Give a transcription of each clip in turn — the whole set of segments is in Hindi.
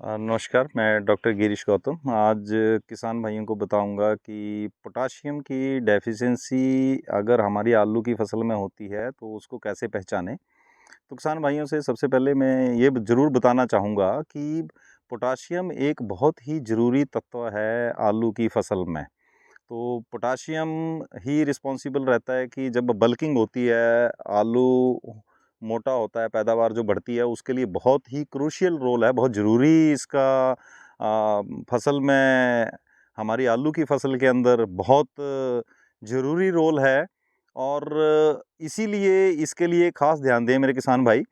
नमस्कार, मैं डॉक्टर गिरीश गौतम। आज किसान भाइयों को बताऊंगा कि पोटाशियम की डेफिशिएंसी अगर हमारी आलू की फसल में होती है तो उसको कैसे पहचानें। तो किसान भाइयों से सबसे पहले मैं ये ज़रूर बताना चाहूँगा कि पोटाशियम एक बहुत ही ज़रूरी तत्व है आलू की फसल में। तो पोटाशियम ही रिस्पॉन्सिबल रहता है कि जब बल्किंग होती है, आलू मोटा होता है, पैदावार जो बढ़ती है, उसके लिए बहुत ही क्रूशियल रोल है, बहुत ज़रूरी इसका फसल में, हमारी आलू की फसल के अंदर बहुत ज़रूरी रोल है। और इसीलिए इसके लिए ख़ास ध्यान दें मेरे किसान भाई।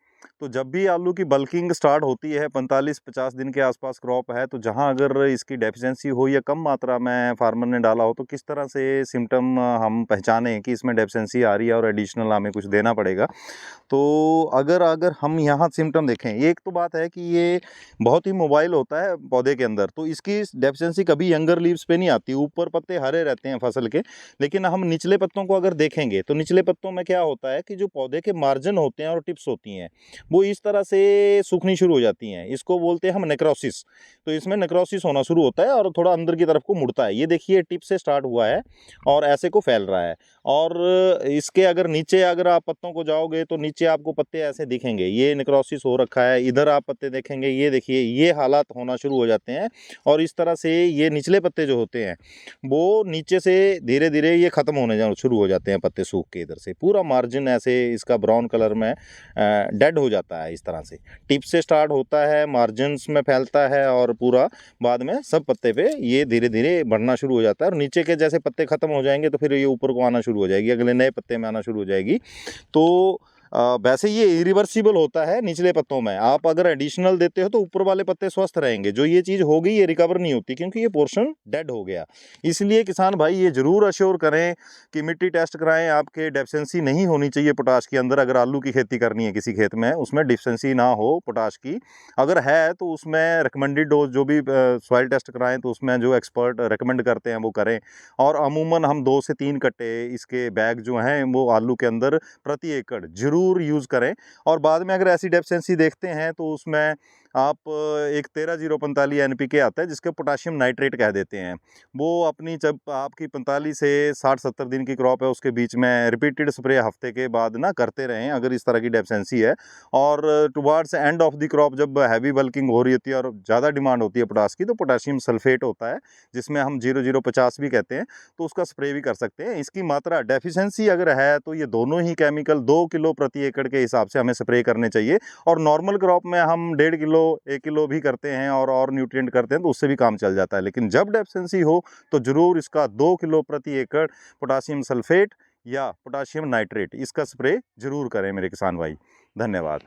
तो जब भी आलू की बल्किंग स्टार्ट होती है, 45-50 दिन के आसपास क्रॉप है, तो जहां अगर इसकी डेफिशिएंसी हो या कम मात्रा में फार्मर ने डाला हो, तो किस तरह से सिम्टम हम पहचानें कि इसमें डेफिशिएंसी आ रही है और एडिशनल हमें कुछ देना पड़ेगा। तो अगर अगर हम यहाँ सिम्टम देखें, एक तो बात है कि ये बहुत ही मोबाइल होता है पौधे के अंदर, तो इसकी डेफिशिएंसी कभी यंगर लीव्स पे नहीं आती। ऊपर पत्ते हरे रहते हैं फसल के, लेकिन हम निचले पत्तों को अगर देखेंगे तो निचले पत्तों में क्या होता है कि जो पौधे के मार्जिन होते हैं और टिप्स होती हैं, वो इस तरह से सूखनी शुरू हो जाती हैं। इसको बोलते हैं हम नेक्रोसिस। तो इसमें नेक्रोसिस होना शुरू होता है और थोड़ा अंदर की तरफ को मुड़ता है। ये देखिए टिप से स्टार्ट हुआ है और ऐसे को फैल रहा है। और इसके अगर नीचे अगर आप पत्तों को जाओगे तो नीचे आपको पत्ते ऐसे दिखेंगे, ये नेक्रोसिस हो रखा है। इधर आप पत्ते देखेंगे, ये देखिए ये हालात होना शुरू हो जाते हैं। और इस तरह से ये निचले पत्ते जो होते हैं वो नीचे से धीरे धीरे ये ख़त्म होने शुरू हो जाते हैं, पत्ते सूख के। इधर से पूरा मार्जिन ऐसे इसका ब्राउन कलर में डेड हो जाता है। इस तरह से टिप से स्टार्ट होता है, मार्जिन्स में फैलता है और पूरा बाद में सब पत्ते पे ये धीरे धीरे बढ़ना शुरू हो जाता है। और नीचे के जैसे पत्ते ख़त्म हो जाएंगे तो फिर ये ऊपर को आना शुरू हो जाएगी, अगले नए पत्ते में आना शुरू हो जाएगी। तो वैसे ये इरिवर्सिबल होता है निचले पत्तों में। आप अगर एडिशनल देते हो तो ऊपर वाले पत्ते स्वस्थ रहेंगे, जो ये चीज़ हो गई ये रिकवर नहीं होती क्योंकि ये पोर्शन डेड हो गया। इसलिए किसान भाई ये ज़रूर अश्योर करें कि मिट्टी टेस्ट कराएं, आपके डेफिशिएंसी नहीं होनी चाहिए पोटाश के अंदर। अगर आलू की खेती करनी है किसी खेत में, उसमें डेफिशिएंसी ना हो पोटाश की। अगर है तो उसमें रिकमेंडेड डोज जो भी सॉइल टेस्ट कराएं तो उसमें जो एक्सपर्ट रिकमेंड करते हैं वो करें। और अमूमन हम 2 से 3 कट्टे इसके बैग जो हैं वो आलू के अंदर प्रति एकड़ ज़रूर यूज़ करें। और बाद में अगर ऐसी डेफिशिएंसी देखते हैं तो उसमें आप एक 13-045 एनपीके आता है, जिसके पोटाशियम नाइट्रेट कह देते हैं। वो अपनी जब आपकी 45 से 60-70 दिन की क्रॉप है उसके बीच में रिपीटेड स्प्रे हफ्ते के बाद ना करते रहें अगर इस तरह की डेफिशिएंसी है। और towards end of the crop जब हैवी बल्किंग हो रही होती है और ज़्यादा डिमांड होती है पोटाश की, तो पोटाशियम सल्फेट होता है जिसमें हम 0050 भी कहते हैं, तो उसका स्प्रे भी कर सकते हैं। इसकी मात्रा डेफिशिएंसी अगर है तो ये दोनों ही केमिकल 2 किलो प्रति एकड़ के हिसाब से हमें स्प्रे करने चाहिए। और नॉर्मल क्रॉप में हम 1.5 किलो 1 किलो भी करते हैं और न्यूट्रिएंट करते हैं तो उससे भी काम चल जाता है। लेकिन जब डेफिशिएंसी हो तो ज़रूर इसका 2 किलो प्रति एकड़ पोटाशियम सल्फेट या पोटाशियम नाइट्रेट इसका स्प्रे ज़रूर करें मेरे किसान भाई। धन्यवाद।